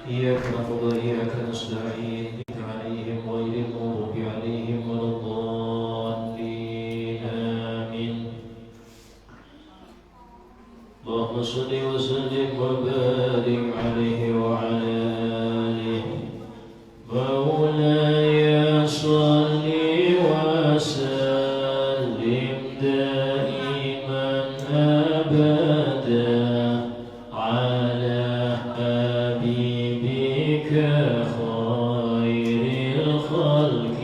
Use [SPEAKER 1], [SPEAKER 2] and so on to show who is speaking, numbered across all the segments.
[SPEAKER 1] إياك نعبد وإياك نستعين عليهم غير المغضوب عليهم ولا الضالين آمين. اللهم صل وسلم وبارك عليه وعلى آله. مولاي صل وسلم دائما أبدا على حبيبك خير الخلق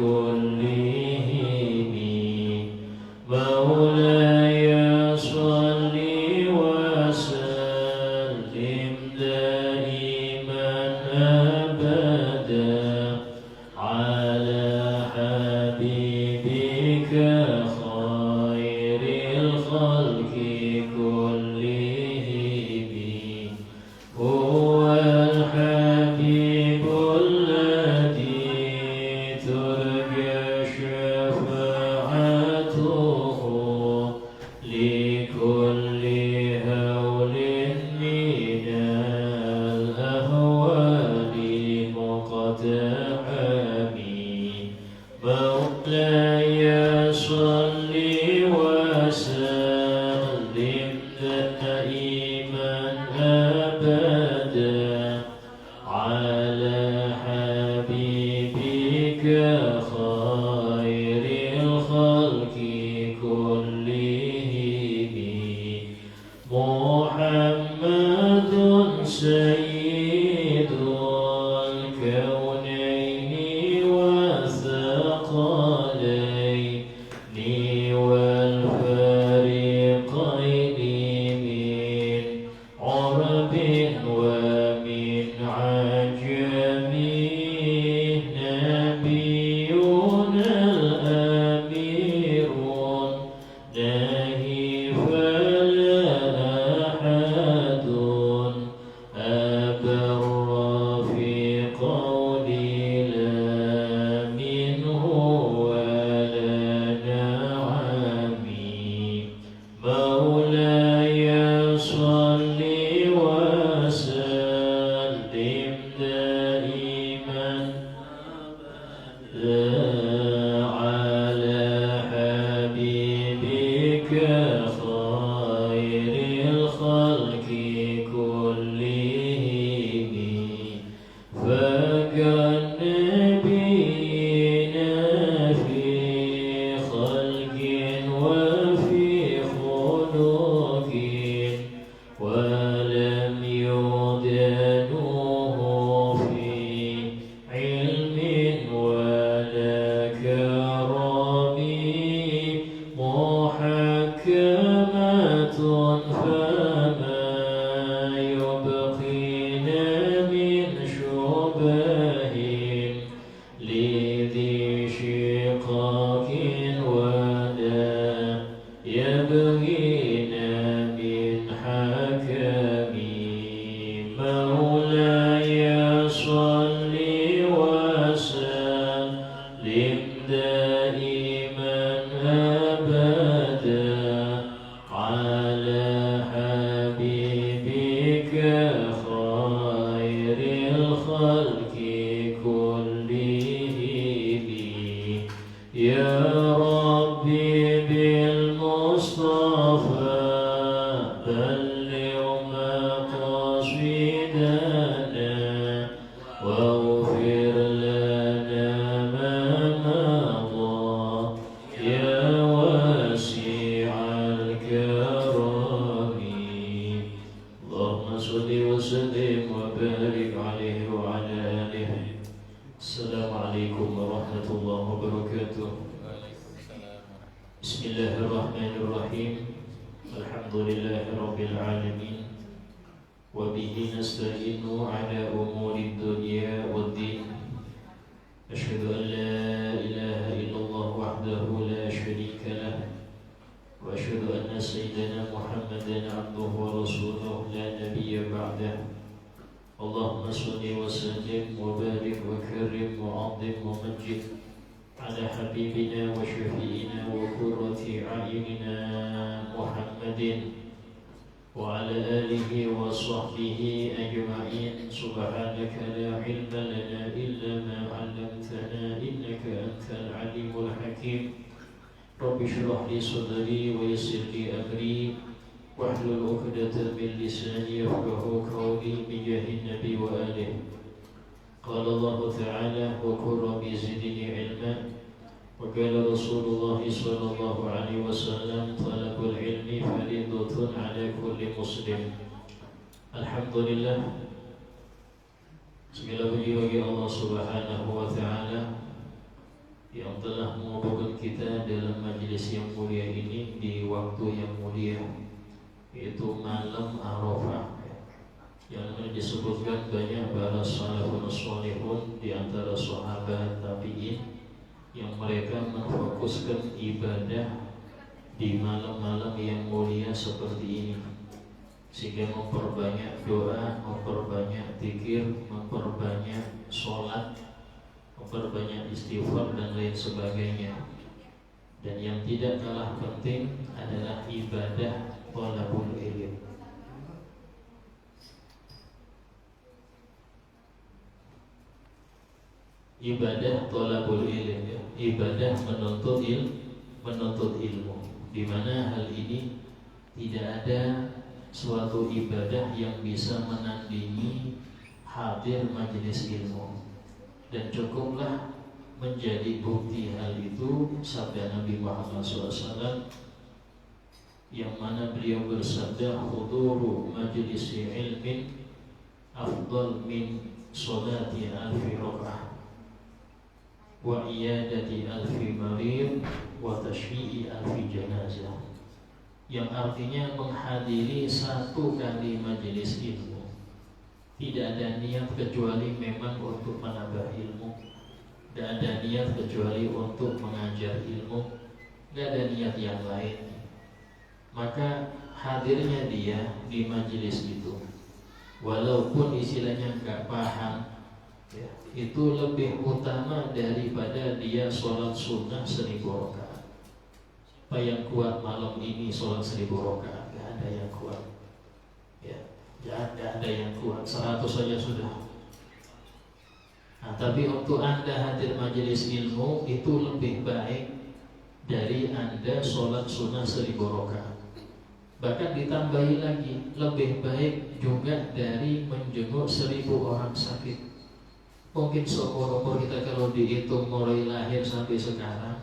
[SPEAKER 1] كلهم. مولاي صل وسلم دائما أبدا على حبيبك خير الخلق كلهم. هو الحبيب الذي ترجى شفاعته لكل هول من الأهوال مقتحم. مولاي صل وسلم دائما أبدا على حبيبك خير الخلق كلهم. محمد سيد الكونين والثقلين والفريقين من عرب ومن عجم. نبينا الأمير ناهي فلا أحد أبر في قولي لا منه ولا نعمي. مولاي صل وسلم دائما على حبيبك خير الخلق كلهم. فكالنبينا في خلق وفي خلق ولم يدانوه في علم ولا كرم. محكمة فما يبقين من شبه لذي شقاق ولا يبغين من حكم. مولاي صل وسلم دائما أبدا على حبيبك خير الخلق كلهم. يا ربي بالمصطفى بلغ مقاصدنا واغفر لنا ما مضى يا واسع الكرم. اللهم صل وسلم وبارك عليه وعلى آله. السلام عليكم ورحمة الله وبركاته. بسم الله الرحمن الرحيم. الحمد لله رب العالمين وبه نستعين على أمور الدنيا والدين. أشهد أن لا إله إلا الله وحده لا شريك له وأشهد أن سيدنا محمدا عبده ورسوله لا نبي بعده. اللهم صل وسلم وبارك وكرم وعظم ومجد على حبيبنا وشفيعنا وقرة أعيننا محمد وعلى آله وصحبه أجمعين. سبحانك لا علم لنا إلا ما علمتنا إنك أنت العليم الحكيم. رب اشرح لي صدري ويسر لي أمري واحلل عقدة من لساني يفقهوا قولي بجاه النبي وآله. قال الله تعالى وقل رب زدني علما. وقال رسول الله صلى الله عليه وسلم طلب العلم فريضة على كل مسلم. Alhamdulillah, segala puji bagi Allah Subhanahu wa Ta'ala yang telah mengumpulkan kita dalam majelis yang mulia ini di waktu yang mulia, yaitu malam Arafah, yang disebutkan banyak para salafun salihun di antara sahabat tabi'in yang mereka memfokuskan ibadah di malam-malam yang mulia seperti ini, sehingga memperbanyak doa, memperbanyak zikir, memperbanyak sholat, memperbanyak istighfar dan lain sebagainya. Dan yang tidak kalah penting adalah ibadah thalabul ilm. Ibadah thalabul ilm, ya. Ibadah menuntut ilmu, di mana hal ini tidak ada suatu ibadah yang bisa menandingi hadir majelis ilmu. Dan cukuplah menjadi bukti hal itu sabda Nabi Muhammad SAW, yang mana beliau bersabda, huduru majlisi ilmin afdal min sholati alfi raka'ah wa iyadati alfi marid wa tashfi'i alfi janazah, yang artinya menghadiri satu kali majelis ilmu tidak ada niat kecuali memang untuk menambah ilmu, tidak ada niat kecuali untuk mengajar ilmu, tidak ada niat yang lain. Maka hadirnya dia di majelis itu, walaupun istilahnya nggak paham, ya, itu lebih utama daripada dia sholat sunnah 1000 rakaat. Siapa yang kuat malam ini sholat 1000 rakaat? Gak ada yang kuat, ya, gak ada yang kuat. 100 saja sudah. Nah, tapi untuk anda hadir majelis ilmu itu lebih baik dari anda sholat sunnah 1000 rakaat. Bahkan ditambahi lagi, lebih baik juga dari menjenguk 1000 orang sakit. Mungkin seumur-umur kita kalau dihitung mulai lahir sampai sekarang,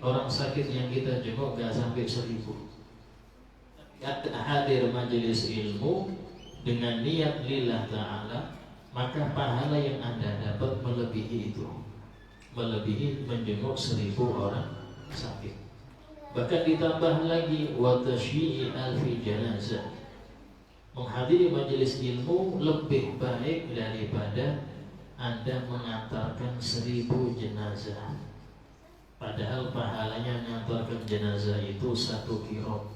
[SPEAKER 1] orang sakit yang kita jenguk gak sampai 1000. Hadir majelis ilmu dengan niat lillah ta'ala, maka pahala yang anda dapat melebihi itu, melebihi menjenguk 1000 orang sakit. Bahkan ditambah lagi wa tashyi'i alfi janazah, menghadiri majelis ilmu lebih baik daripada anda mengantarkan 1000 jenazah. Padahal pahalanya mengantarkan jenazah itu 1 kilo,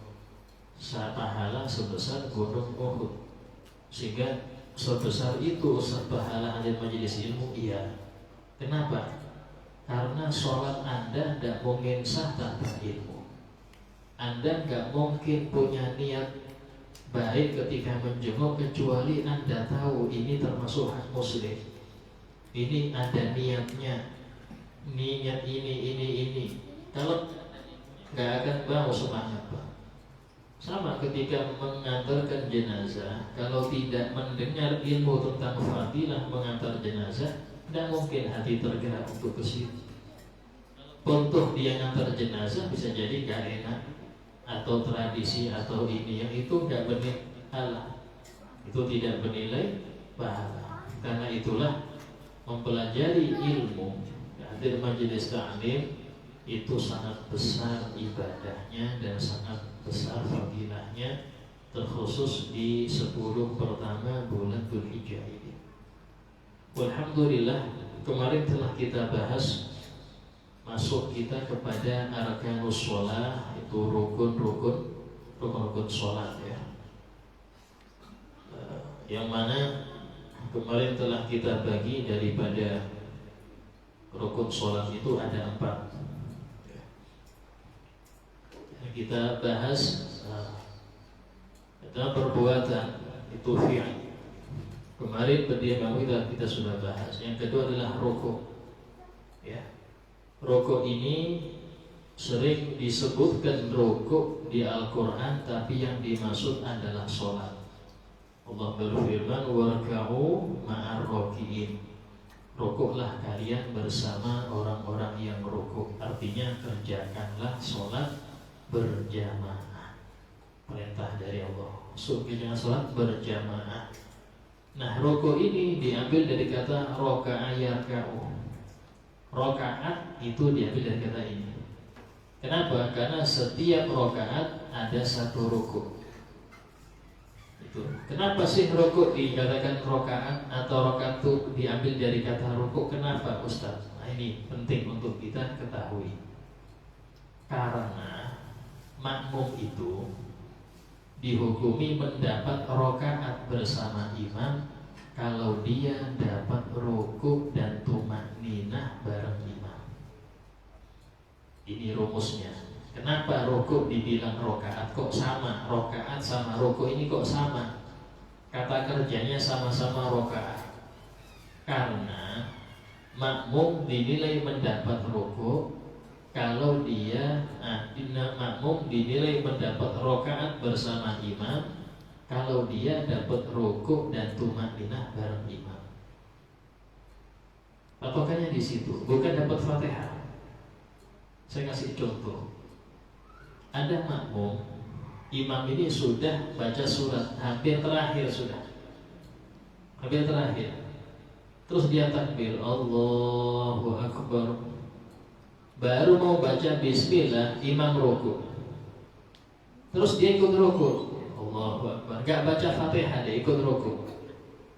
[SPEAKER 1] pahala sebesar gunung Uhud. Sehingga sebesar itu pahala hadir majelis ilmu, iya. Kenapa? Karena sholat anda tidak mungkin sah tanpa ilmu. Anda nggak mungkin punya niat baik ketika menjenguk kecuali anda tahu ini termasuk hak muslim, ini ada niatnya, niat ini. Kalau nggak akan mau semangat, Pak. Sama ketika mengantarkan jenazah, kalau tidak mendengar ilmu tentang fadilah mengantar jenazah, tidak mungkin hati tergerak untuk ke situ. Untuk dia ngantar jenazah bisa jadi gak enak, atau tradisi atau ini yang itu gak bernilai pahala, itu tidak bernilai pahala. Karena itulah mempelajari ilmu, hadir majelis ta'lim itu sangat besar ibadahnya dan sangat besar fadilahnya, terkhusus di 10 pertama bulan Dzulhijjah ini. Alhamdulillah, kemarin telah kita bahas masuk kita kepada arkanus shalah, itu rukun-rukun sholat, ya. Yang mana kemarin telah kita bagi daripada rukun sholat itu ada 4. Kita bahas Nah, perbuatan itu fi'il. Kemarin pertama kita sudah bahas. Yang kedua adalah rukuk. Ya. Rukuk ini sering disebutkan rukuk di Al-Quran, tapi yang dimaksud adalah sholat. Allah berfirman, warka'u ma'ar raki'in. Rukuklah kalian bersama orang-orang yang rukuk. Artinya kerjakanlah sholat berjamaah. Perintah dari Allah. Sungguhnya sholat berjamaah. Nah, rukuk ini diambil dari kata roka'a yarka'u. Rokaat itu diambil dari kata ini. Kenapa? Karena setiap rakaat ada satu rukuk. Itu. Kenapa sih rukuk dikatakan rakaat atau rakaat itu diambil dari kata rukuk? Kenapa, Ustaz? Nah, ini penting untuk kita ketahui. Karena makmum itu dihukumi mendapat rakaat bersama imam kalau dia dapat rukuk dan tumakninah bareng imam. Ini rumusnya. Kenapa rukuk dibilang rokaat? Kok sama? Rokaat sama rukuk ini kok sama? Kata kerjanya sama-sama rokaat. Karena makmum dinilai mendapat rukuk kalau dia makmum dinilai mendapat rokaat bersama imam kalau dia dapat rukuk dan tumakninah bareng imam. Patokannya di situ, bukan dapat Fatihah. Saya kasih contoh. Ada makmum, imam ini sudah baca surat, hampir terakhir sudah. Hampir terakhir. Terus dia takbir, Allahu Akbar. Baru mau baca bismillah, imam rukuk. Terus dia ikut rukuk. Allahu Akbar. Gak baca Fatihah, dia ikut rukuk.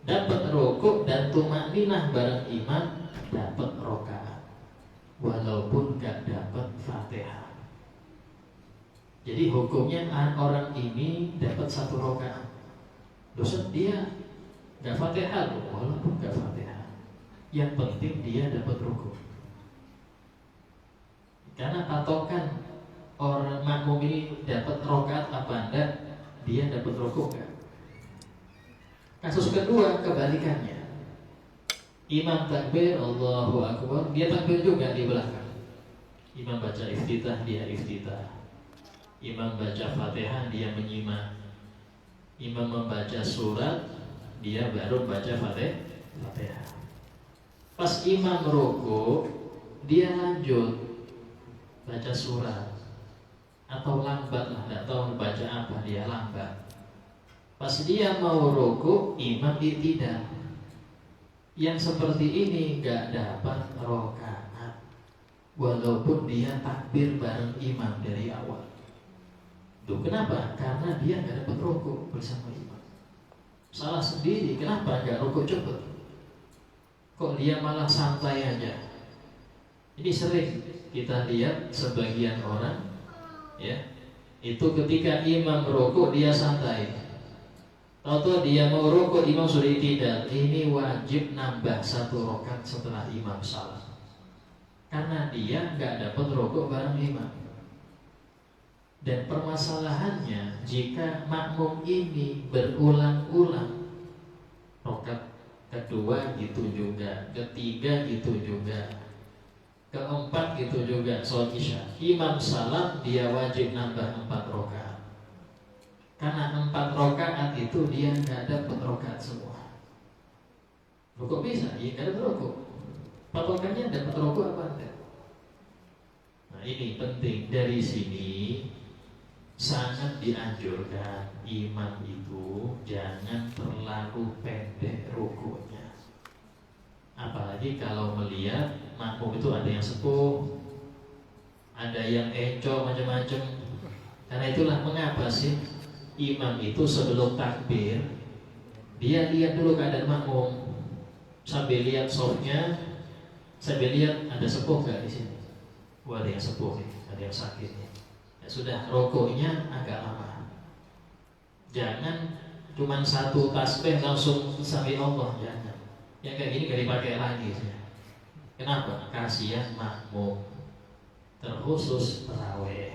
[SPEAKER 1] Dapat rukuk dan tumakninah bareng imam, dapat rakaat. Walaupun gak dapat Fatihah. Jadi hukumnya orang ini dapat satu rakaat. Dosa dia gak Fatihah, walaupun gak Fatihah. Yang penting dia dapat rukuk. Karena patokan orang makmum ini dapat rakaat apa enggak, dia dapat rukuk enggak. Kasus kedua kebalikannya. Imam takbir Allahu Akbar, dia takbir juga di belakang. Imam baca iftitah, dia iftitah. Imam baca Fatihah, dia menyimak. Imam membaca surat, dia baru baca Fatihah. Pas imam rukuk, dia lanjut baca surat. Atau lambat lah, tidak tahu baca apa, dia lambat. Pas dia mau rukuk, imam tidak. Yang seperti ini gak dapat rakaat, walaupun dia takbir bareng imam dari awal. Tuh kenapa? Karena dia gak dapat rukuk bersama imam. Salah sendiri. Kenapa gak rukuk cepet? Kok dia malah santai aja? Ini sering kita lihat sebagian orang, ya, itu ketika imam rukuk dia santai. Tahu-tahu dia mau rukuk, imam sudah tidak. Ini wajib nambah satu rakaat setelah imam salam. Karena dia nggak dapat rukuk bareng imam. Dan permasalahannya jika makmum ini berulang-ulang, rakaat kedua gitu juga, ketiga gitu juga, keempat gitu juga, sholat isya, imam salam, dia wajib nambah 4 rakaat. Karena 4 rakaat itu dia nggak dapat rakaat semua. Rukuk bisa, ya nggak dapat rukuk. Patokannya dapat rukuk apa enggak? Nah ini penting. Dari sini sangat dianjurkan imam itu jangan terlalu pendek rukuknya. Apalagi kalau melihat makmum itu ada yang sepuh, ada yang eco macam-macam. Karena itulah mengapa sih imam itu sebelum takbir dia lihat dulu keadaan makmum, sambil lihat softnya, sambil lihat ada sepuh gak di sini. Wah, ada yang sepuh nih, ada yang sakit nih. Ya sudah, rukuknya agak lama. Jangan cuma satu tasbih langsung sampai Allah, jangan. Yang kayak gini gak dipakai lagi. Kenapa? Kasihan makmum, terkhusus tarawih.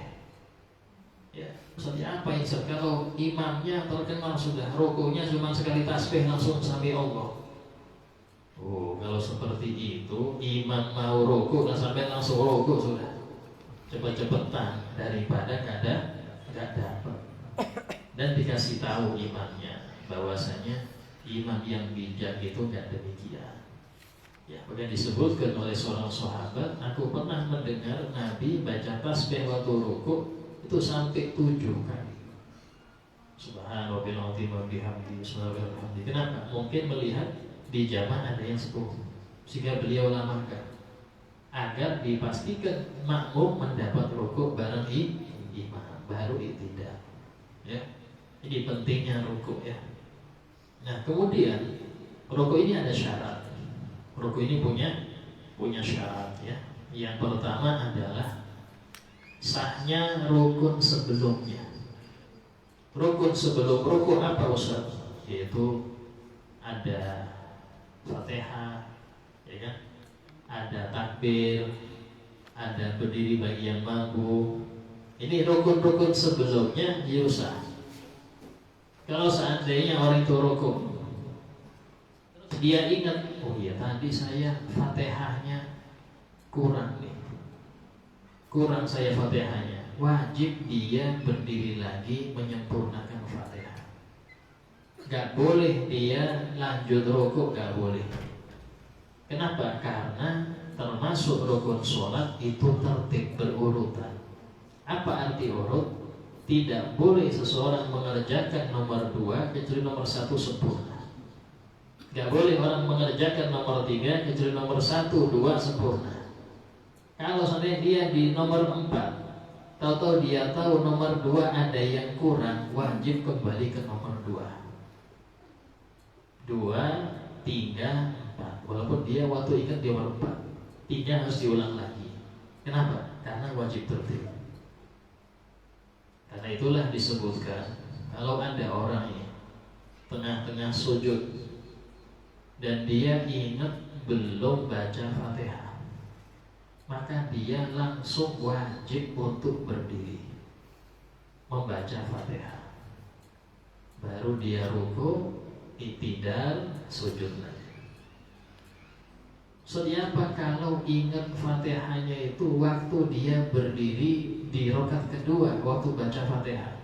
[SPEAKER 1] Ya, maksudnya apa ini? Kalau imamnya terkenal sudah rukunya cuma sekali tasbih langsung sampai Allah. Oh, kalau seperti itu imam mau ruku sampai langsung ruku sudah. Cepet-cepetan daripada nggak dapat. Dan dikasih tahu imamnya bahwasanya imam yang bijak itu nggak demikian. Ya, bahkan disebutkan oleh seorang sahabat, aku pernah mendengar Nabi baca tasbih waktu ruku itu sampai 7 kali. Subhanallah bihamdi, subhanallah. Kenapa? Mungkin melihat di jamaah ada yang 10, sehingga beliau lamakan agar dipastikan makmum mendapat ruku bareng imam, baru tidak. Ya, ini pentingnya ruku ya. Nah, kemudian ruku ini ada syarat. Ruku ini punya syarat ya. Yang pertama adalah sahnya rukun sebelumnya. Rukun sebelum ruku apa Ustaz? Yaitu ada Fatihah, ya kan? Ada takbir, ada berdiri bagi yang mampu. Ini rukun-rukun sebelumnya sah. Kalau seandainya orang itu ruku, terus dia ingat, oh iya tadi saya Fatihahnya kurang nih. Kurang saya Fatihahnya. Wajib dia berdiri lagi menyempurnakan Fatihah. Gak boleh dia lanjut rukuk, gak boleh. Kenapa? Karena termasuk rukun sholat itu tertib berurutan. Apa arti urut? Tidak boleh seseorang mengerjakan nomor 2 kecuali nomor 1 sempurna. Gak boleh orang mengerjakan nomor 3 kecuali nomor 1, 2 sempurna. Kalau seandainya dia di nomor 4, tahu-tahu dia tahu nomor 2 ada yang kurang, wajib kembali ke nomor 2. 2, 3, 4. Walaupun dia waktu ingat di nomor 4, 3 harus diulang lagi. Kenapa? Karena wajib tertib. Karena itulah disebutkan kalau ada orang ini tengah-tengah sujud dan dia ingat belum baca Fatihah, maka dia langsung wajib untuk berdiri membaca Fatihah. Baru dia ruku, i'tidal, sujud lagi. Siapa kalau ingat Fatihahnya itu waktu dia berdiri di rakaat kedua waktu baca Fatihah.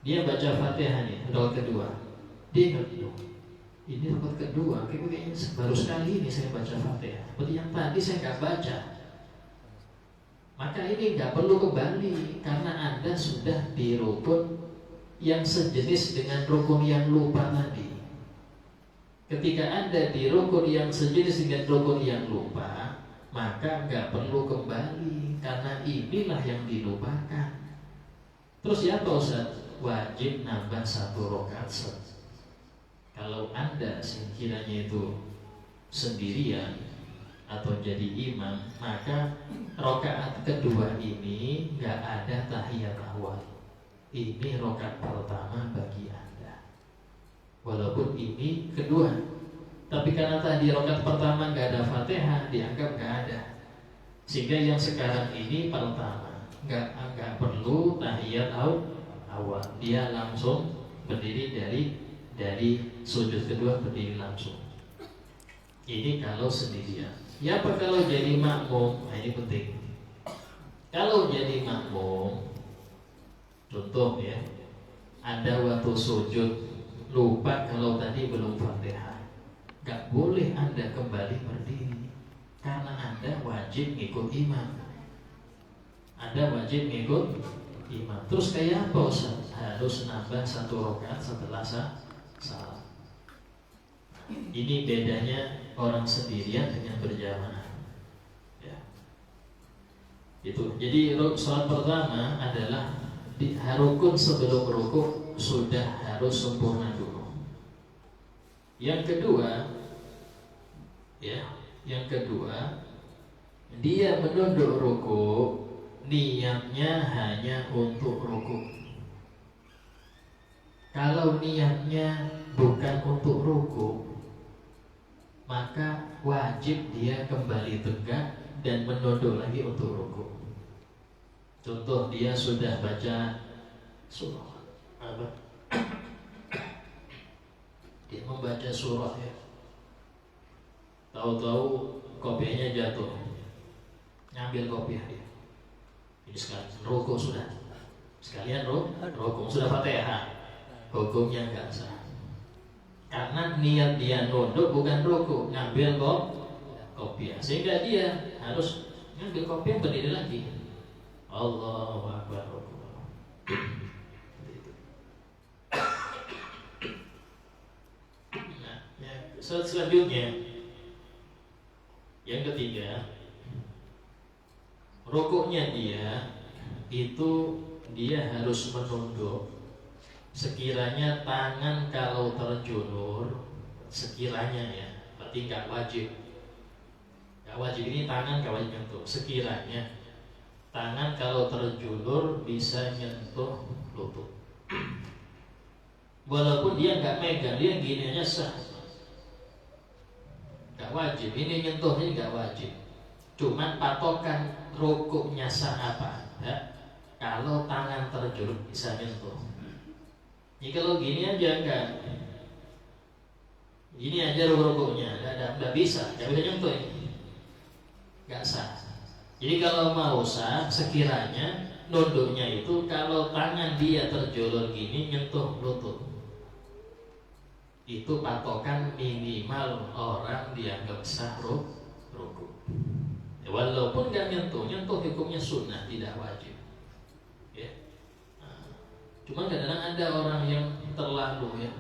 [SPEAKER 1] Dia baca Fatihah nih, rakaat kedua. Dia ingat, ini rakaat kedua, kayaknya baru sekali ini saya baca Fatihah. Seperti yang tadi saya nggak baca. Maka ini nggak perlu kembali karena Anda sudah di rukun yang sejenis dengan rukun yang lupa tadi. Ketika Anda di rukun yang sejenis dengan rukun yang lupa, maka nggak perlu kembali karena inilah yang dilupakan. Terus ya Ustaz, wajib nambah 1 rakaat. Kalau Anda sekiranya itu sendirian atau jadi imam, maka rakaat kedua ini nggak ada tahiyat awal. Ini rakaat pertama bagi Anda. Walaupun ini kedua, tapi karena tadi rakaat pertama nggak ada Fatihah, dianggap nggak ada. Sehingga yang sekarang ini pertama, nggak perlu tahiyat awal. Dia langsung berdiri dari sujud kedua, berdiri langsung. Ini kalau sendirian. Ya apa kalau jadi makmum? Nah, ini penting. Kalau jadi makmum, contoh ya, Anda waktu sujud lupa kalau tadi belum Fatihah, gak boleh Anda kembali berdiri karena Anda wajib ngikut imam. Anda wajib ngikut imam. Terus kayak apa Ustaz? Harus nambah 1 rakaat setelah salam. Ini bedanya orang sendirian dengan berjamaah ya. Itu. Jadi sholat pertama adalah rukun sebelum rukuk sudah harus sempurna dulu. Yang kedua, dia menunduk rukuk, niatnya hanya untuk rukuk. Kalau niatnya bukan untuk rukuk, maka wajib dia kembali tegak dan menunduk lagi untuk rukuk. Contoh dia sudah baca surah apa? Dia membaca surah ya. Tahu-tahu kopiahnya jatuh. Ngambil kopiah dia. Ini sekalian rukuk sudah. Sekalian rukuk sudah Fatihah. Hukumnya enggak sah. Karena niat dia nunduk bukan rukuk, ngambil kopiah. Sehingga dia harus ngambil kopiah berdiri lagi. Allahu Akbar. Nah, ya, selanjutnya yang ketiga, rukuknya dia harus menunduk. Sekiranya tangan kalau terjulur, sekiranya ya, berarti nggak wajib. Nggak wajib ini tangan nggak wajib nyentuh. Sekiranya tangan kalau terjulur bisa nyentuh lutut. Walaupun dia nggak megang, dia gini aja sah. Nggak wajib. Ini nyentuhnya nggak wajib. Cuman patokan rukuknya sah apa? Ya, kalau tangan terjulur bisa nyentuh. Jadi kalau gini aja enggak, gini aja rukuknya nggak bisa nyentuh ini, nggak sah. Jadi kalau mau sah, sekiranya nunduknya itu kalau tangan dia terjulur gini nyentuh lutut. Itu patokan minimal orang dianggap sah rukuk. Ya, walaupun nggak nyentuh hukumnya sunnah, tidak wajib. Ya. Cuma kadang-kadang ada orang yang terlalu ya,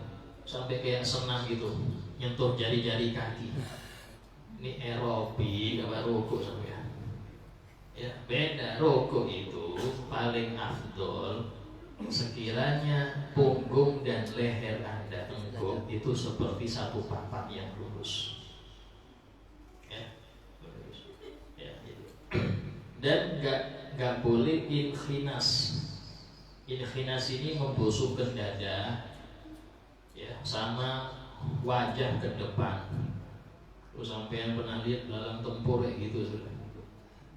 [SPEAKER 1] sampai kayak senam gitu, nyentuh jari-jari kaki. Ini aerobik apa rukuk sampai ya. Ya, beda. Rukuk itu paling afdol sekiranya punggung dan leher Anda tengkuk itu seperti satu papan yang lurus. Ya, lurus. Ya, gitu. Dan nggak boleh inkhinas. Inkhinas ini membusukkan dada, ya, sama wajah ke depan. Terus sampai pernah lihat dalam tempur kayak gitu sudah.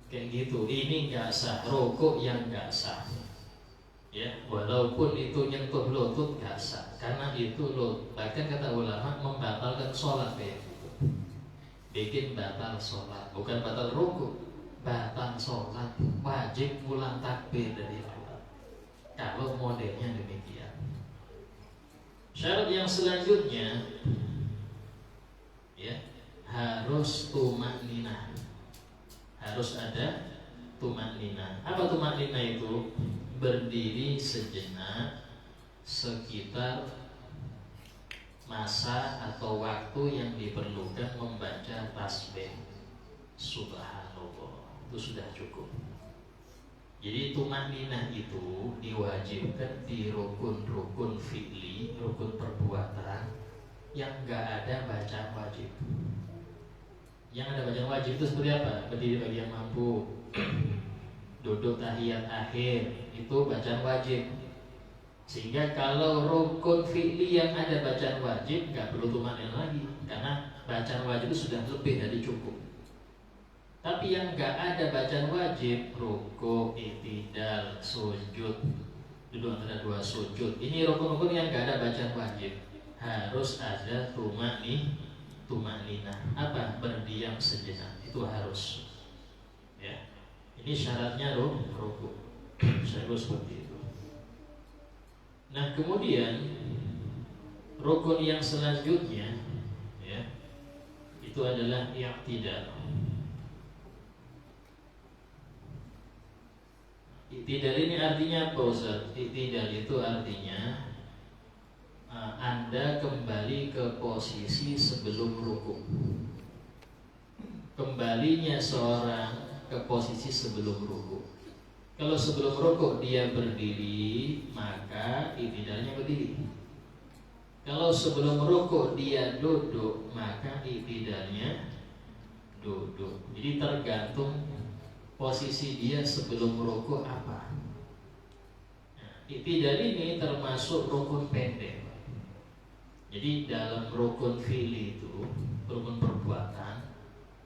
[SPEAKER 1] Kayak gitu, ini nggak sah, rukuk yang nggak sah. Ya, walaupun itu nyentuh lutut nggak sah, karena itu bahkan kata ulama membatalkan sholat kayak gitu. Bikin batal sholat, bukan batal rukuk, batal sholat. Wajib pulang takbir dari sholat. Kalau modelnya demikian. Syarat yang selanjutnya, ya, harus tumakninah. Harus ada tumakninah. Apa tumakninah itu? Berdiri sejenak sekitar masa atau waktu yang diperlukan membaca tasbih subhanallah. Itu sudah cukup. Jadi tumakninah itu diwajibkan di rukun-rukun fi'li, rukun perbuatan yang enggak ada bacaan wajib. Yang ada bacaan wajib itu seperti apa? Berdiri bagi yang mampu, duduk tahiyat akhir, itu bacaan wajib. Sehingga kalau rukun fi'li yang ada bacaan wajib nggak perlu tumakninah lagi, karena bacaan wajib itu sudah lebih dari cukup. Tapi yang nggak ada bacaan wajib, rukuk, i'tidal, sujud, duduk antara dua sujud, ini rukun-rukun yang nggak ada bacaan wajib, harus ada tumakninah. Apa? Berdiam sejenak, itu harus. Ya, ini syaratnya rukuk. Harus seperti itu. Nah, kemudian rukun yang selanjutnya, ya, itu adalah i'tidal. I'tidal ini artinya apa, Ustaz? I'tidal itu artinya Anda kembali ke posisi sebelum rukuk. Kembalinya seorang ke posisi sebelum rukuk. Kalau sebelum rukuk dia berdiri, maka i'tidalnya berdiri. Kalau sebelum rukuk dia duduk, maka i'tidalnya duduk. Jadi tergantung posisi dia sebelum rukuk apa. I'tidal ini termasuk rukun pendek. Jadi dalam rukun fi'li itu, rukun perbuatan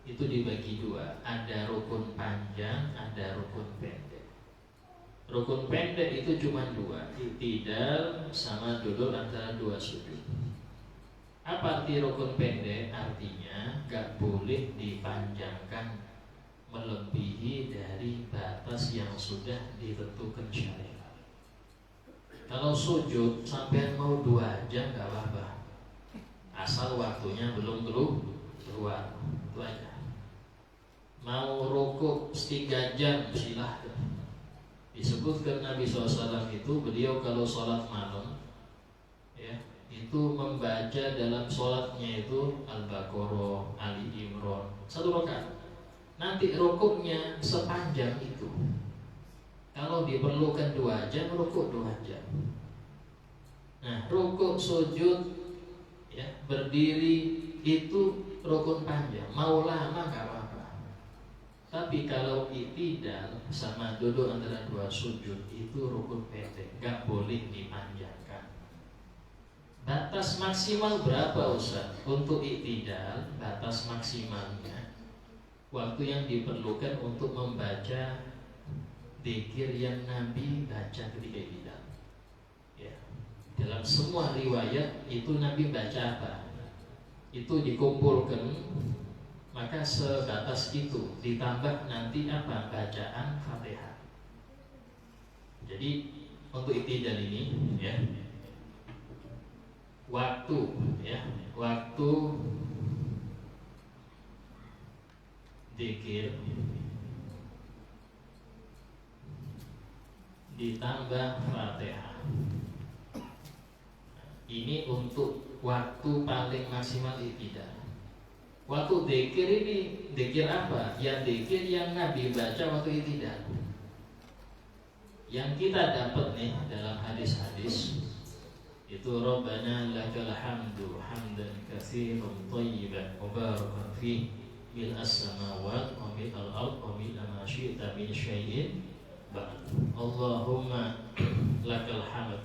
[SPEAKER 1] itu dibagi dua. Ada rukun panjang, ada rukun pendek. Rukun pendek itu cuma dua, i'tidal sama duduk antara dua sujud. Apa arti rukun pendek? Artinya gak boleh dipanjangkan melebihi dari batas yang sudah ditentukan syariat. Kalau sujud sampai mau 2 jam gak apa-apa, asal waktunya belum keluar, itu aja. Mau rukuk 3 jam silahkan. Disebutkan Nabi SAW itu, beliau kalau sholat malam ya, itu membaca dalam sholatnya itu Al-Baqarah, Ali Imran 1 rakaat. Nanti rukuknya sepanjang itu. Kalau diperlukan 2 jam, rukuk 2 jam. Nah, rukuk, sujud ya, berdiri itu rukun panjang. Mau lama gak apa-apa. Tapi kalau i'tidal sama duduk antara 2 sujud itu rukun pendek, gak boleh dipanjangkan. Batas maksimal berapa Ustaz? Untuk i'tidal, batas maksimalnya waktu yang diperlukan untuk membaca dzikir yang Nabi baca ketika i'tidal ya. Dalam semua riwayat itu Nabi baca apa? Itu dikumpulkan, maka sebatas itu ditambah nanti apa? Bacaan Fatihah. Jadi untuk i'tidal ini ya, waktu dzikir ditambah Fatihah. Ini untuk waktu paling maksimal i'tidal. Waktu dzikir ini, dzikir apa? Yang dzikir yang Nabi baca waktu i'tidal. Yang kita dapat nih dalam hadis-hadis itu Rabbana lakal hamdu hamdan katsiran thayyiban mubarakan fi mil as-samawat wa mil al-ard wa mil ma syi'ta min syai'in ba'd. Allahumma lakal hamd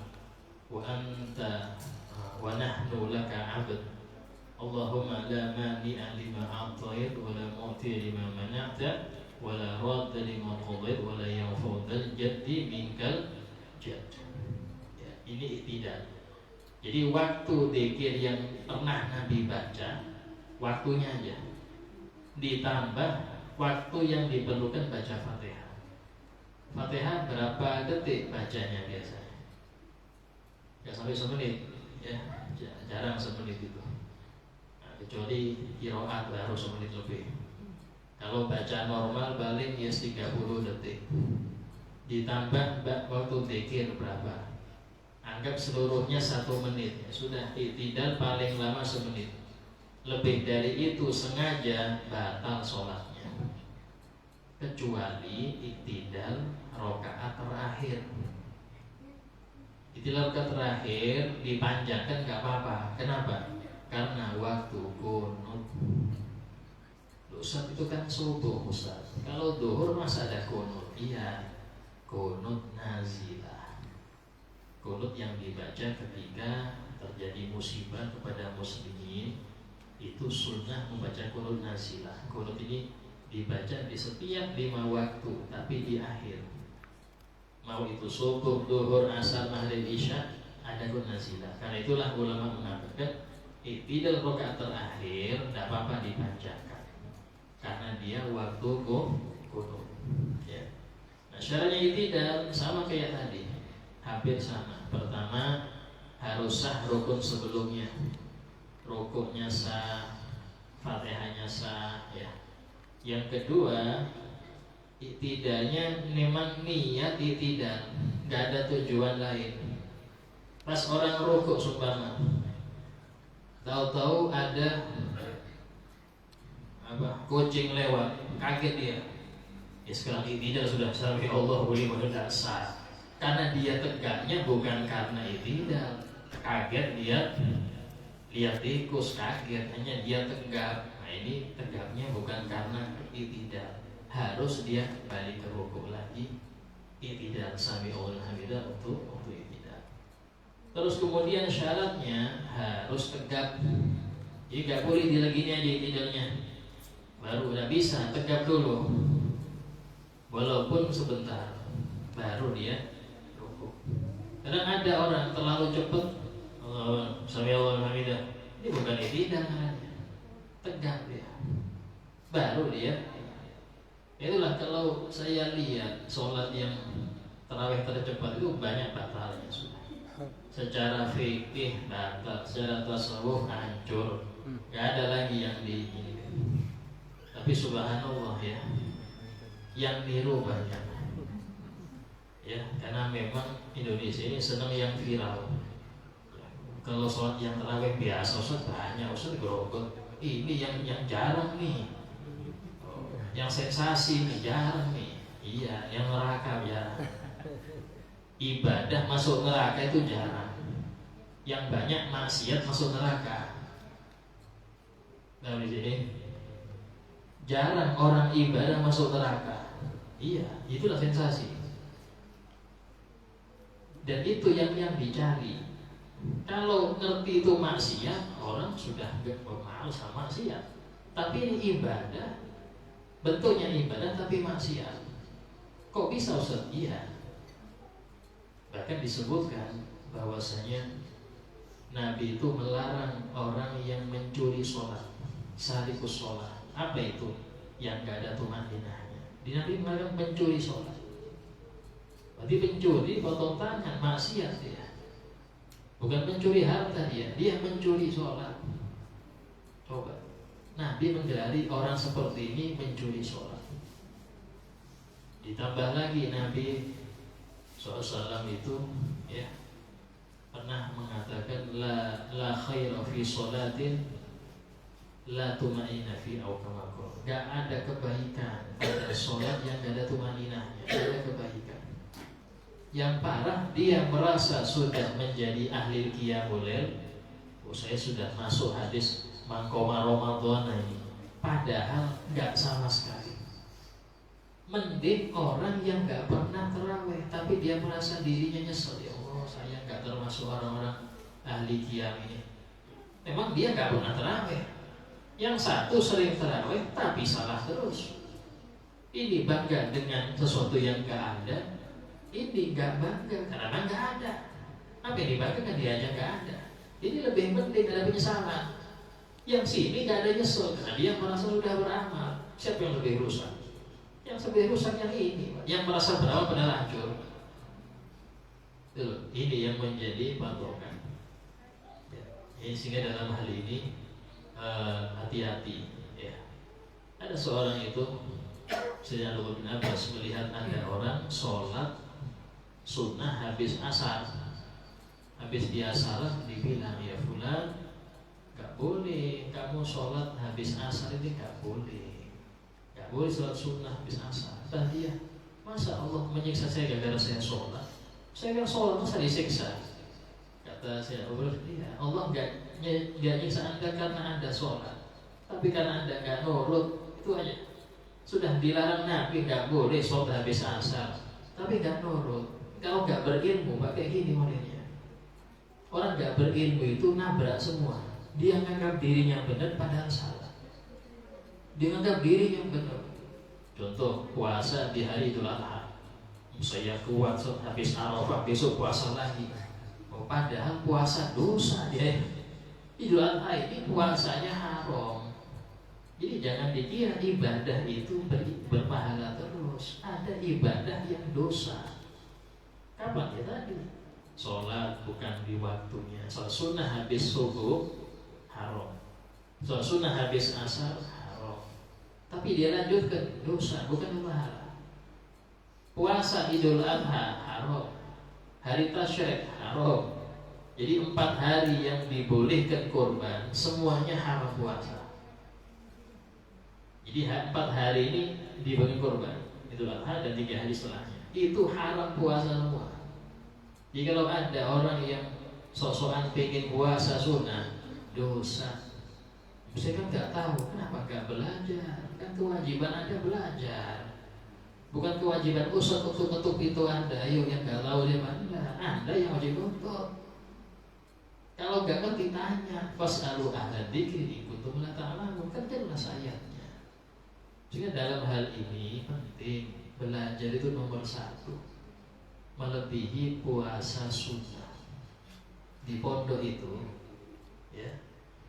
[SPEAKER 1] wa anta wa nahnu laka 'abd. Allahumma la mani'a lima a'tayt wa la mu'ti lima mana'ta wa la radda lima qadayt wa la yanfa'u dzal jaddi minkal jadd. Ya, ini i'tidal. Jadi waktu dzikir yang pernah Nabi baca, waktunya aja. Ditambah waktu yang diperlukan baca Fatihah. Fatihah berapa detik bacanya biasanya? Gak sampai semenit ya, jarang semenit itu. Nah, kecuali qiraat baru semenit lebih. Kalau baca normal paling ya 30 detik. Ditambah waktu dzikir berapa? Anggap seluruhnya 1 menit. Sudah i'tidal paling lama semenit. Lebih dari itu sengaja batal sholatnya. Kecuali i'tidal rakaat terakhir. I'tidal rakaat terakhir dipanjangkan gak apa-apa. Kenapa? Karena waktu qunut. Ustaz itu kan subuh Ustaz. Kalau duhur masa ada qunut? Iya, qunut nazilah. Qunut yang dibaca ketika terjadi musibah kepada muslimin, itu sunnah membaca qunut nazilah. Qunut ini dibaca di setiap 5 waktu, tapi di akhir. Mau itu subuh, duhur, asar, maghrib, isya, ada qunut nazilah. Karena itulah ulama mengatakan i'tidal rakaat terakhir tidak apa-apa dipanjangkan, karena dia waktu qunut. Ya. Nah, syaratnya i'tidal sama kayak tadi, hampir sama. Pertama harus sah rukun sebelumnya, rukuknya sah, Fatihahnya sah ya. Yang kedua, i'tidalnya memang niat i'tidal, gak ada tujuan lain. Pas orang rukuk sumpama, tahu-tahu ada kucing lewat, kaget dia. Ya sekarang i'tidal sudah sampai Allah boleh mendadak sah. Karena dia tegaknya bukan karena i'tidal. Kaget dia lihat tikus, kaget, hanya dia tegak. Nah ini tegaknya bukan karena i'tidal. Harus dia balik ke rukuk lagi, i'tidal sami'ul hamidah untuk i'tidal. Terus kemudian syaratnya harus tegap. Jadi gak boleh dilegini aja i'tidalnya, baru udah bisa tegap dulu, walaupun sebentar. baru dia rukuk. Kadang ada orang terlalu cepat, sami Allahu hamidah, ini bukan i'tidal namanya, tegak dia, baru dia. Itulah kalau saya lihat sholat yang tarawih tercepat itu banyak batalnya sudah. Secara fikih batal, secara tasawuf hancur, nggak ada lagi yang diinginkan. Tapi subhanallah ya, yang niru banyak. Ya, karena memang Indonesia ini senang yang viral. Ya, kalau sholat yang tarawih biasa, Ustaz banyak, Ustaz grogot. Ini yang jarang nih, yang sensasi nih jarang nih. Iya, yang neraka jarang. Ibadah masuk neraka itu jarang. Yang banyak maksiat masuk neraka. Nah di sini jarang orang ibadah masuk neraka. Iya, itulah sensasi. Dan itu yang dicari. Kalau ngerti itu maksiat, orang sudah gak mau sama maksiat. Tapi ini ibadah, bentuknya ibadah tapi maksiat. Kok bisa Ustaz? Iya. Bahkan disebutkan bahwasanya Nabi itu melarang orang yang mencuri sholat, sarikus sholat. Apa itu? Yang gak ada tumaninahnya. Di Nabi melarang mencuri sholat. Berarti pencuri potong tangan, maksiat dia. Bukan mencuri harta dia mencuri sholat. Coba, Nabi menggelari orang seperti ini mencuri sholat. Ditambah lagi Nabi SAW itu ya pernah mengatakan la khaira fi sholatin la tumaina fi awqamakum. Gak ada kebaikan pada sholat yang gak ada tumaninahnya, gak ada kebaikan. Yang parah dia merasa sudah menjadi ahli qiyamul lail. Saya sudah masuk hadis mangkoma Ramadan ini, padahal gak sama sekali. Mending orang yang gak pernah terawih tapi dia merasa dirinya nyesel, ya Allah saya gak termasuk orang-orang ahli qiyam ini. Memang dia gak pernah terawih. Yang satu sering terawih tapi salah terus. Ini bangga dengan sesuatu yang gak ada. Ini gak bangga karena memang gak ada. Apa yang dibanggakan dia aja gak ada. Ini lebih penting, ada penyesalan. Yang sini gak ada nyesel karena dia merasa sudah beramal. Siapa yang lebih rusak? Yang lebih rusak yang ini, yang merasa beramal padahal hancur. Ini yang menjadi patokan. Ya, sehingga dalam hal ini hati-hati. Ya. Ada seorang itu, Sayyidina Abdullah bin Abbas melihat ada orang sholat sunnah habis asar. Habis dia salat dibilang, ya fulan, gak boleh kamu sholat habis asar ini, gak boleh. Gak boleh sholat sunnah habis asar. Dan dia, masa Allah menyiksa saya gara-gara saya sholat? Saya kan sholat masa disiksa? Kata saya, iya, Allah gak nyiksa anda karena anda sholat, tapi karena anda gak nurut. Itu aja. Sudah dilarang Nabi gak boleh sholat habis asar, tapi gak nurut. Kalau gak berilmu pakai gini modelnya. Orang gak berilmu itu nabrak semua. Dia menganggap dirinya benar padahal salah. Dia menganggap dirinya benar. Contoh puasa di hari Idul Adha. Saya kuat habis Arafah, besok puasa lagi. Oh, padahal puasa dosa dia. Idul Adha ini puasanya haram. Jadi jangan dikira ibadah itu berpahala terus. Ada ibadah yang dosa. Kapan ya tadi? Sholat bukan di waktunya. Sholat sunnah habis subuh haram. Sholat sunnah habis asar haram. Tapi dia lanjutkan dosa, bukan pahala. Puasa Idul Adha haram. Hari Tasyrik haram. Jadi 4 hari yang dibolehkan kurban semuanya haram puasa. Jadi 4 hari ini dibagi kurban Idul Adha dan 3 hari setelahnya. Itu haram puasa semua. Jadi kalau ada orang yang sok-sokan pengen puasa sunnah, dosa. Saya kan nggak tahu kenapa nggak belajar. Kan kewajiban Anda belajar, bukan kewajiban ustaz untuk nutup itu Anda. Ayo yang nggak tahu dia mana? Anda yang wajib nutup. Kalau nggak ngerti tanya, fas'alu ahla dzikri in kuntum la ta'lamun. Kan jelas ayatnya. Sehingga dalam hal ini penting belajar itu nomor 1. melebihi puasa sunnah. Di pondok itu, ya,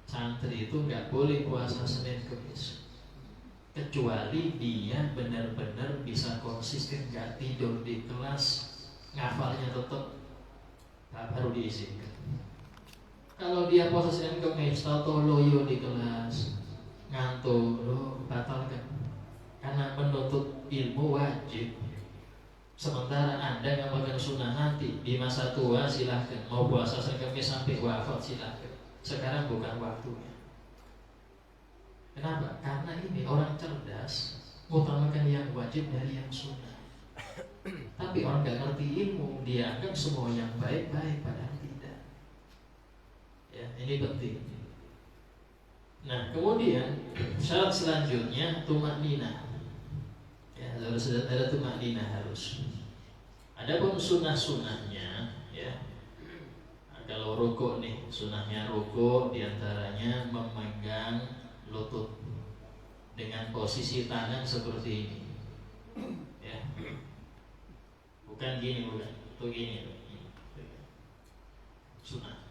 [SPEAKER 1] santri itu nggak boleh puasa Senin Kemis, kecuali dia benar-benar bisa konsisten, nggak tidur di kelas, ngafalnya tetap, baru diizinkan. Kalau dia puasa Senin Kemis, tahu loyo di kelas, ngantuk, lo batalkan. Karena menuntut ilmu wajib. Sementara Anda ngamalkan sunnah nanti di masa tua silahkan, mau puasa Senin Kemis sampai wafat silahkan. Sekarang bukan waktunya. Kenapa? Karena ini orang cerdas mengutamakan yang wajib dari yang sunnah. Tapi orang nggak ngerti ilmu, dia anggap semua yang baik-baik, padahal tidak. Ya, ini penting. Nah, kemudian syarat selanjutnya tumakninah. Ya, harus ada tumakninah harus. Adapun sunnah-sunnahnya, ya. Kalau rukuk nih, sunnahnya rukuk diantaranya memegang lutut dengan posisi tangan seperti ini, ya. Bukan gini, bukan. Itu gini. Sunnah.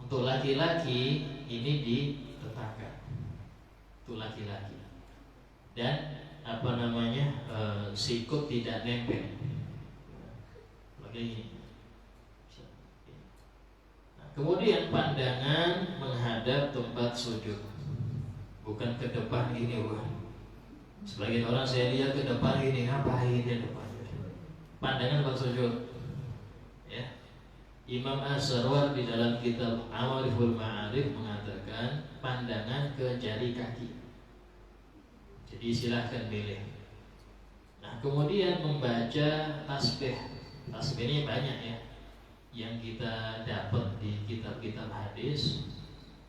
[SPEAKER 1] Untuk laki-laki ini diletakkan. Itu laki-laki. Dan sikut tidak nempel. Lagi. Nah, kemudian pandangan menghadap tempat sujud, bukan ke depan ini, bukan. Sebagian orang saya lihat ke depan ini, ngapain dia depan? Pandangan tempat sujud. Ya. Imam As-Sarwar di dalam kitab Amaliful Ma'arif mengatakan pandangan ke jari kaki. Jadi silahkan pilih. Nah, kemudian membaca tasbih. Tasbih ini banyak ya, yang kita dapat di kitab-kitab hadis.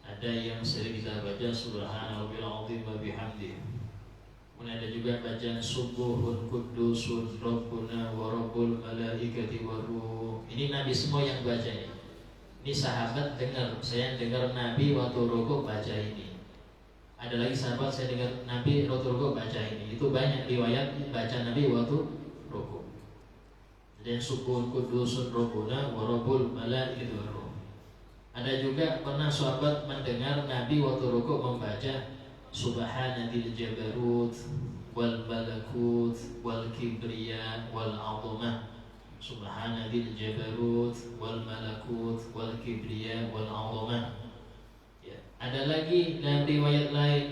[SPEAKER 1] Ada yang sering kita baca Subhanallahil azim wa bihamdihi. Kemudian ada juga bacaan Subuhun Qudusun Rabbuna wa Rabbul Malaikati waruh. Ini Nabi semua yang baca ini. Ini sahabat dengar, saya dengar Nabi waktu rukuk baca ini. Ada lagi sahabat saya dengar Nabi waktu rukuk baca ini. Itu banyak riwayat baca Nabi waktu rukuk. Dan Subuhun Qudusun Rabbuna wa Rabbul Malaikati waruh. Ada juga pernah sahabat mendengar Nabi waktu rukuk membaca Subhanadil Jabarut wal Malakut wal Kibriya wal Azamah. Subhanadil Jabarut wal Malakut wal Kibriya wal Azamah. Ya. Ada lagi dalam riwayat lain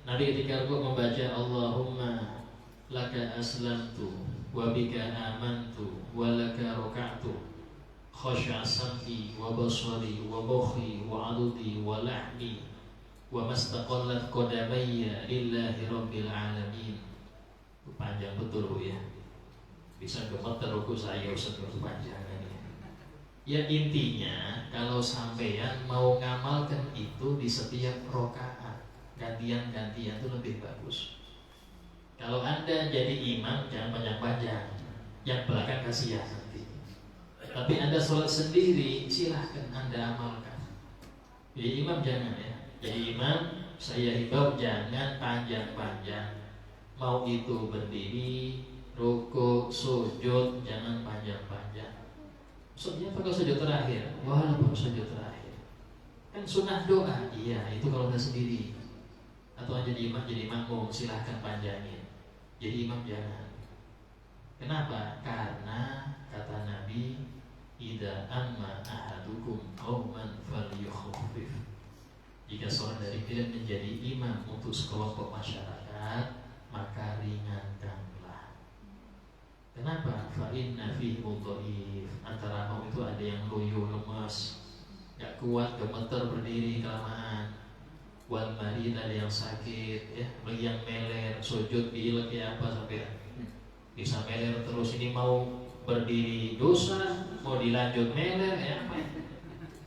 [SPEAKER 1] Nabi ketika membaca Allahumma laka aslamtu wa bika amantu wa laka raka'tu khasha'a sam'i wa basari wa mukhi wa 'adudi wa lahmi wa mastaqallat qadamayya lillahi rabbil alamin. Itu panjang betul Bu ya. Bisa gemeter ruku saya Ustaz kepanjangannya. Ya intinya kalau sampean mau ngamalkan itu di setiap rakaat, gantian-gantian itu lebih bagus. Kalau Anda jadi imam jangan panjang-panjang, yang belakang kasihan nanti. Tapi Anda sholat sendiri silahkan Anda amalkan. Jadi imam jangan ya. Jadi imam, saya himbau jangan panjang-panjang. Mau itu berdiri, rukuk, sujud, jangan panjang-panjang. Maksudnya pakai sujud terakhir, walaupun sujud terakhir. Kan sunnah doa, iya itu kalau Anda sendiri. Atau jadi imam, jadi makmum, silahkan panjangin. Jadi imam jangan. Kenapa? Karena kata Nabi, idza amma ahadukum qauman falyukhaffif. Jika seorang dari kalian menjadi imam untuk sekelompok masyarakat, maka ringankanlah. Kenapa? Fa inna fihi mudhaif. Antara kaum itu ada yang loyo, lemas, gak kuat, gemeter berdiri kelamaan. Wal marid, ada yang sakit, ya, bagi yang meler, sujud pilek ya apa sampai bisa meler terus. Ini mau berdiri dosa, mau dilanjut meler ya apa?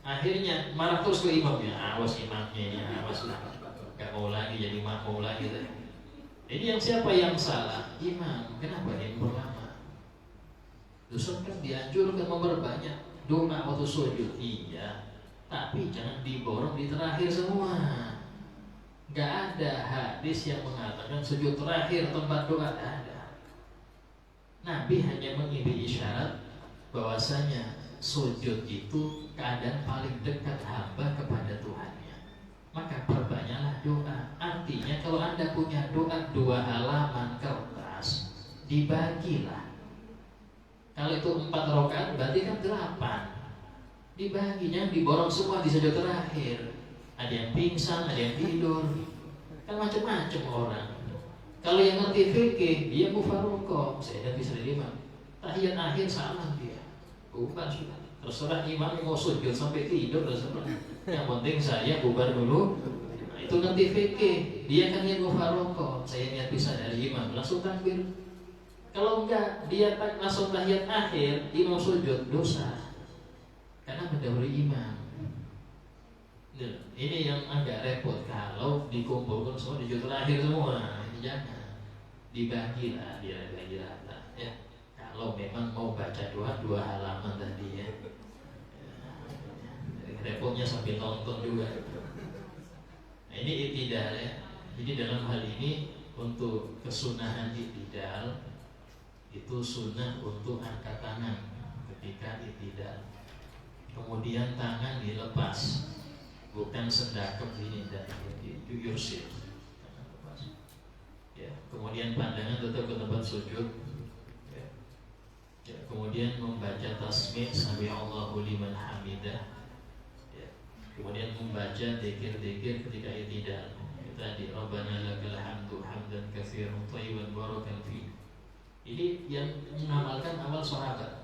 [SPEAKER 1] Akhirnya marah terus ke imamnya, awas imamnya ya, awas lah, gak mau lagi jadi makmum lagi. Jadi yang siapa yang salah? Imam. Kenapa dia memperlama? Dosa kan dianjurkan memperbanyak doa waktu sujud, iya, tapi jangan diborong di terakhir semua. Gak ada hadis yang mengatakan sujud terakhir tempat doa, gak ada. Nabi hanya mengibari isyarat bahwasanya sujud itu keadaan paling dekat hamba kepada Tuhannya. Maka perbanyaklah doa. Artinya kalau Anda punya doa 2 halaman kertas, dibagilah. Kalau itu 4 rakaat berarti kan 8. Dibaginya diborong semua di sujud terakhir. Ada yang pingsan, ada yang tidur. Kan macam-macam orang. Kalau yang ngerti fikih, dia mufarokoh. Saya dan bisa imam. Tahiyat akhir salam dia. Bukan sudah. Terserah imam mau sujud sampai tidur terserah. Yang penting saya bubar dulu. Nah, itu ngerti fikih. Dia kan yang mufarokoh. Saya niat bisa dari imam, langsung takbir. Kalau enggak, dia langsung tahiyat akhir, imam sujud, dosa. Karena mendahului imam. Ini yang agak repot kalau dikumpulkan semua di sujud terakhir semua. Ini jangan. Dibagilah, dibagi rata. Ya. Kalau memang mau baca doa 2 halaman tadi ya. Repotnya sambil nonton juga. Nah, ini i'tidal ya. Jadi dalam hal ini untuk kesunahan i'tidal itu sunnah untuk angkat tangan ketika i'tidal. Kemudian tangan dilepas, bukan sendakep ini dan yursil. Ya, kemudian pandangan tetap ke tempat sujud. Ya, kemudian membaca tasbih sami Allahu liman hamidah. Ya, kemudian membaca dzikir-dzikir ketika i'tidal. Tadi Rabbana lakal hamdu hamdan katsiran thayyiban barakan fi. Ini yang mengamalkan amal sahabat.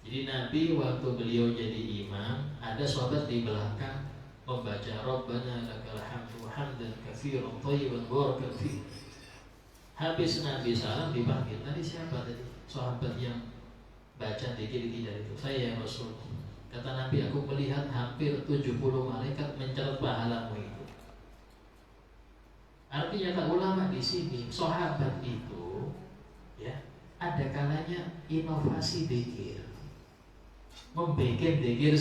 [SPEAKER 1] Jadi Nabi waktu beliau jadi imam, ada sahabat di belakang membaca Rabbana lakal hamdu hamdan katsiran thayyiban barakan fi. Habis Nabi salam dipanggil. Tadi siapa tadi? Sahabat yang baca dzikir tidak itu. Saya ya Rasul. Kata Nabi, aku melihat hampir 70 malaikat mencatat pahalamu itu. Artinya tak ulama di sini, sahabat itu ya, ada kalanya inovasi dzikir. Membikin dzikir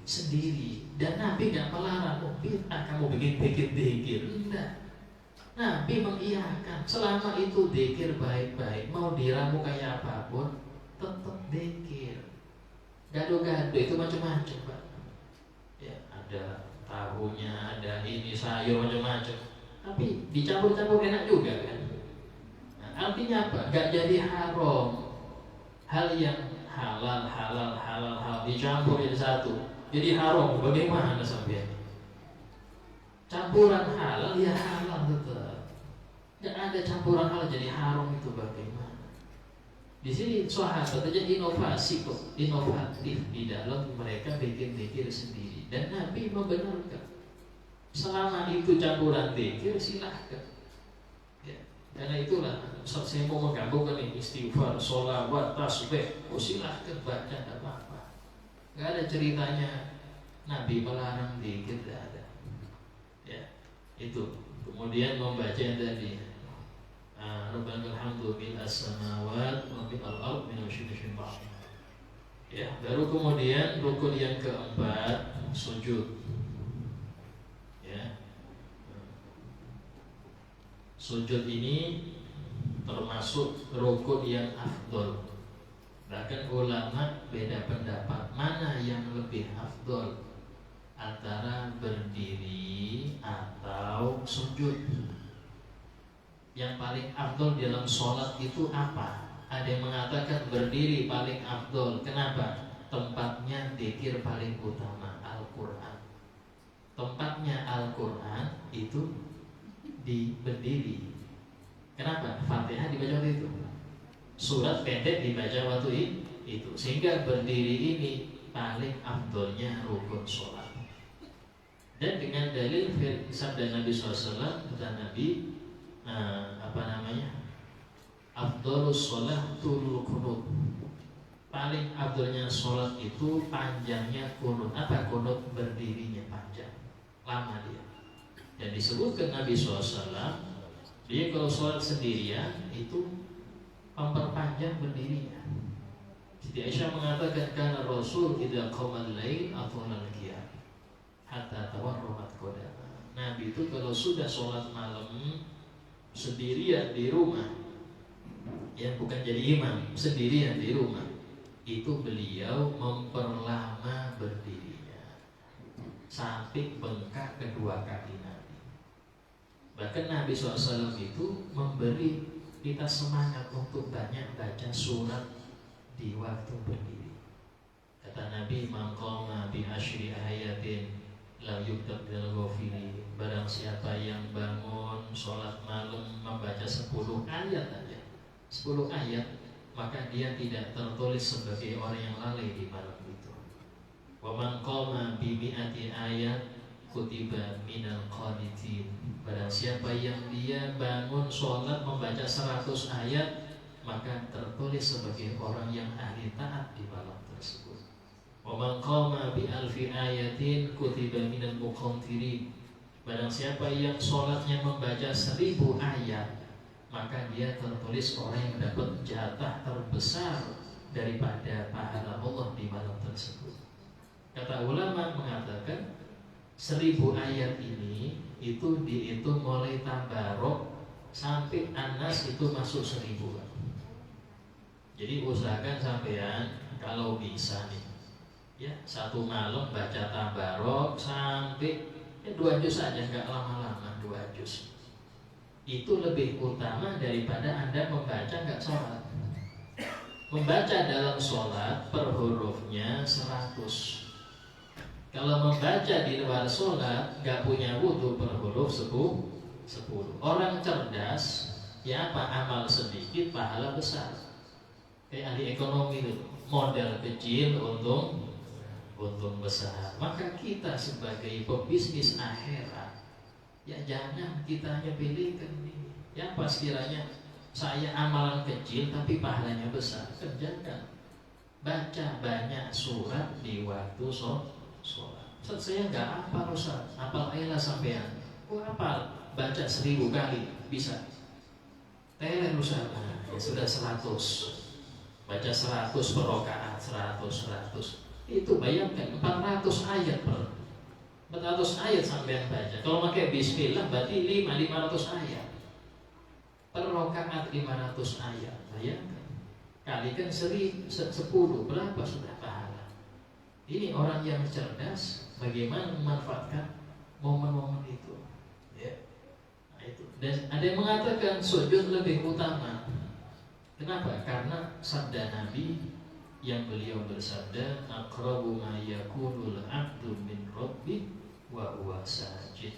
[SPEAKER 1] sendiri. Dan Nabi enggak melarang, kamu bikin dzikir. Enggak. Nabi mengiyakan selama itu dzikir baik-baik, mau diramu kayak apapun tetap dzikir. Gado-gado itu macam-macam, Pak. Ya, ada tahunya, ada ini sayur macam-macam. Tapi dicampur-campur enak juga kan. Nah, artinya apa? Gak jadi haram. Hal yang halal dicampur jadi satu. Jadi haram. Bagaimana sampai? Campuran halal ya halal tetap. Gak ada campuran halal jadi haram itu bagaimana? Di sini sahabat aja inovasi kok, inovatif di dalam mereka bikin dzikir sendiri. Dan Nabi membenarkan. Selama itu campuran dzikir silahkan. Ya, karena itulah saya mau menggabungkan ini istighfar, sholawat, tasbih, silahkan baca tidak apa-apa. Gak ada ceritanya Nabi melarang dzikir, tidak ada. Ya, itu. Kemudian membaca yang tadi Rabbana alhamdu bil as-samawat wa bil ard min asy-syai'in ba'd. Ya, baru kemudian rukun yang keempat sujud. Ya. Sujud ini termasuk rukun yang afdol. Bahkan ulama beda pendapat mana yang lebih afdol antara berdiri atau sujud. Yang paling afdol dalam sholat itu apa? Ada yang mengatakan berdiri paling afdol. Kenapa? Tempatnya dzikir paling utama Al-Quran. Tempatnya Al-Quran itu di berdiri. Kenapa? Fatihah dibaca waktu itu, surat pendek dibaca waktu itu. Sehingga berdiri ini paling afdolnya rukun sholat. Dan dengan dalil sabda Nabi SAW, kata Nabi, afdolus sholat turul kunut. Paling afdolnya sholat itu panjangnya kunut. Apa kunut? Berdirinya panjang, lama dia. Dan disebutkan Nabi SAW, dia kalau sholat sendirian itu memperpanjang berdirinya. Siti Aisyah mengatakan karena Rasul idza qamal lail atwalal qiyam hatta tawarrumat qadama. Nabi itu kalau sudah sholat malam sendirian di rumah, ya bukan jadi imam, sendirian di rumah, itu beliau memperlama berdirinya sampai bengkak kedua kaki Nabi. Bahkan Nabi SAW itu memberi kita semangat untuk banyak baca surat di waktu berdiri. Kata Nabi, "Man qama bi asyri ayatin la yuktab bil ghafili." Barang siapa yang bangun sholat malam membaca 10 ayat aja, 10 ayat, maka dia tidak tertulis sebagai orang yang lalai di malam itu. Wa man qama bi mi'ati ayat kutiba minal qanitin. Barang siapa yang dia bangun sholat membaca 100 ayat, maka tertulis sebagai orang yang ahli taat di malam tersebut. Wa man qama bi alfi ayatin kutiba minal muqantirin. Barang siapa yang sholatnya membaca 1000 ayat, maka dia tertulis orang yang dapat jatah terbesar daripada pahala Allah di malam tersebut. Kata ulama mengatakan 1000 ayat ini itu dihitung mulai tabarok sampai Anas itu masuk 1000. Jadi usahakan sampean kalau bisa nih, ya, satu malam baca tabarok sampai 2 juz saja, nggak lama-lama, 2 juz. Itu lebih utama daripada Anda membaca nggak sholat. Membaca dalam sholat per hurufnya 100. Kalau membaca di luar sholat nggak punya wudhu per huruf 10. Orang cerdas ya apa, amal sedikit pahala besar. Kayak ahli ekonomi itu, modal kecil untung besar. Maka kita sebagai pebisnis akhirat, ya jangan kita hanya pilihkan nih, ya pas kiranya saya amalan kecil tapi pahalanya besar, kerjakan. Baca banyak surat di waktu sholat. Ustaz, saya nggak hafal Ustaz, hafal ayat sampean. Oh hafal, baca 1000 kali bisa. Telen Ustaz, ya sudah 100. Baca 100 per rakaat, 100. Itu bayangkan 400 ayat per 400 ayat sampean baca. Kalau pakai bismillah berarti 500 ayat. Per rakaat 500 ayat. Bayangkan. Kalikan 10, berapa sudah pahala? Ini orang yang cerdas bagaimana memanfaatkan momen-momen itu. Ya. Nah, itu. Dan ada yang mengatakan sujud lebih utama. Kenapa? Karena sabda Nabi yang beliau bersabda, aqrabu ma yakunul 'abdu min rabbih wa huwa sajid.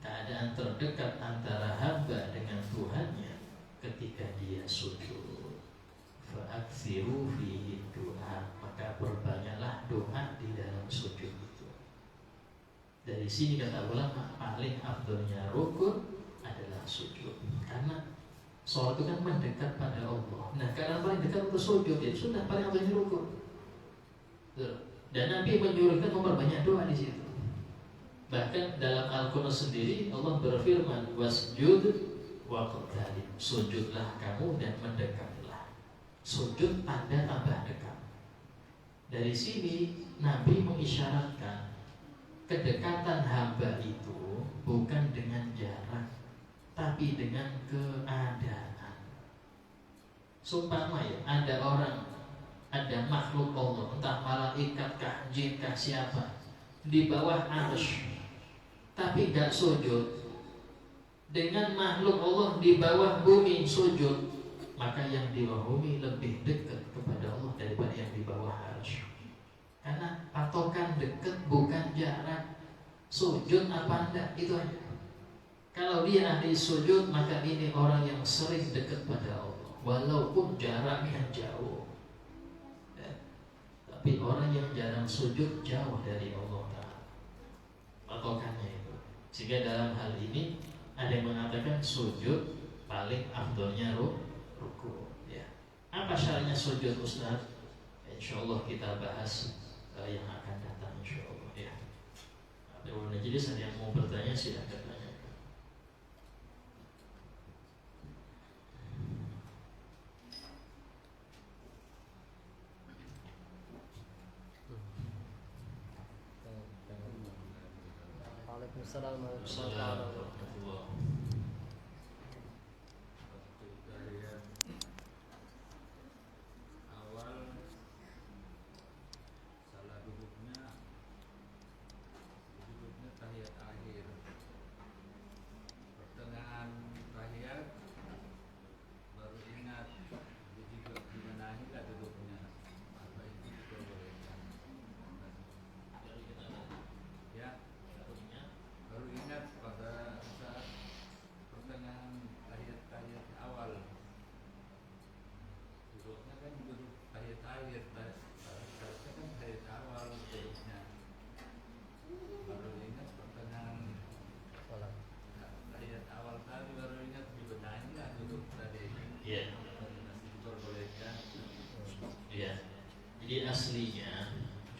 [SPEAKER 1] Keadaan terdekat antara hamba dengan Tuhannya ketika dia sujud. Fa'aksiru fihi du'a, maka perbanyaklah doa di dalam sujud itu. Dari sini kata ulama, paling afdolnya rukun adalah sujud. Karena sholat itu kan mendekat pada Allah. Nah, karena paling dekat untuk sujud, ya sudah paling afdolnya rukun. Dan Nabi menyuruhkan memperbanyak doa di situ. Bahkan dalam Al-Quran sendiri Allah berfirman, wasjud waqtarib, sujudlah kamu dan mendekatlah. Sujud tanda tambah dekat. Dari sini Nabi mengisyaratkan kedekatan hamba itu bukan dengan jarak, tapi dengan keadaan. Sumpama ya, ada orang, ada makhluk Allah, entah malaikat kah, jin kah, siapa, di bawah arsy, tapi gak sujud. Dengan makhluk Allah di bawah bumi sujud, maka yang di bawah bumi lebih dekat kepada Allah daripada yang di bawah arsy. Karena patokan dekat bukan jarak. Sujud apa enggak, itu aja. Kalau dia ahli sujud, maka ini orang yang sering dekat pada Allah, walaupun jaraknya jauh. Ya. Tapi orang yang jarang sujud jauh dari Allah Ta'ala. Patokannya itu. Sehingga dalam hal ini ada yang mengatakan sujud paling afdolnya ruku. Ya. Apa syaratnya sujud Ustaz? Insyaallah kita bahas yang akan datang insyaallah ya. Ada ulama jadi ada yang mau bertanya silakan tanya.
[SPEAKER 2] Waalaikumsalam warahmatullahi wabarakatuh.
[SPEAKER 3] Awal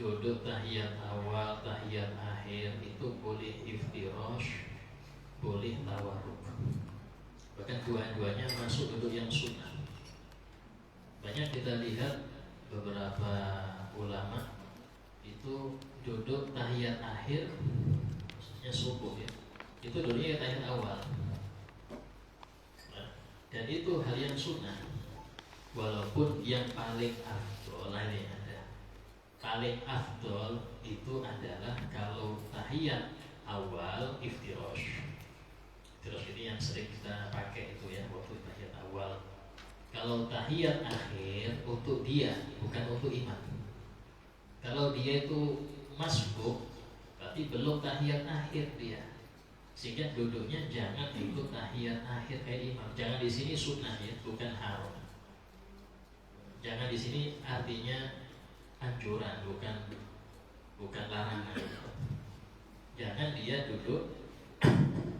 [SPEAKER 1] duduk tahiyat awal, tahiyat akhir itu boleh iftirash, boleh tawarruk. Bahkan dua-duanya masuk duduk yang sunnah. Banyak kita lihat beberapa ulama itu duduk tahiyat akhir, maksudnya subuh ya, itu duduknya tahiyat awal. Nah, dan itu hal yang sunnah. Walaupun yang paling afdol, ini ada paling afdol itu adalah kalau tahiyat awal iftirash. Iftirash ini yang sering kita pakai itu ya waktu tahiyat awal. Kalau tahiyat akhir untuk dia, bukan untuk imam. Kalau dia itu masbuk, berarti belum tahiyat akhir dia. Sehingga duduknya jangan ikut tahiyat akhir kayak imam. Jangan di sini sunnah ya, bukan haram. Jangan di sini artinya anjuran, bukan larangan. Jangan dia duduk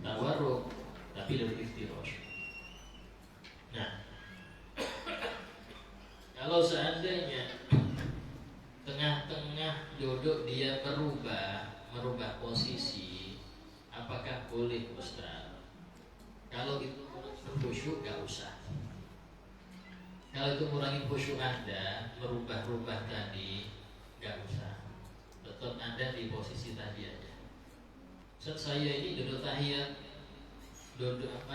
[SPEAKER 1] tawarruk, tapi duduk iftirash. Nah, kalau seandainya tengah-tengah duduk dia merubah posisi, apakah boleh Ustaz? Kalau itu khusyuk gak usah. Kalau itu mengurangi khusyuk Anda, merubah-rubah tadi, gak usah. Tetap Anda di posisi tadi aja. Ustaz, saya ini duduk tahiyat,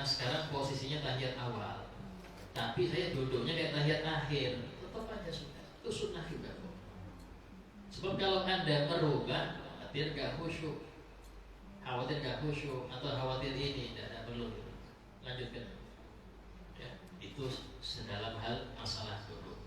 [SPEAKER 1] sekarang posisinya tahiyat awal, tapi saya duduknya kayak tahiyat akhir. Tetap aja sunnah. Itu sunnah juga kok. Sebab kalau Anda merubah, khawatir gak khusyuk, khawatir gak khusyuk, atau khawatir ini, tidak perlu. Lanjutkan. Ya, itu sedalam hal masalah dulu.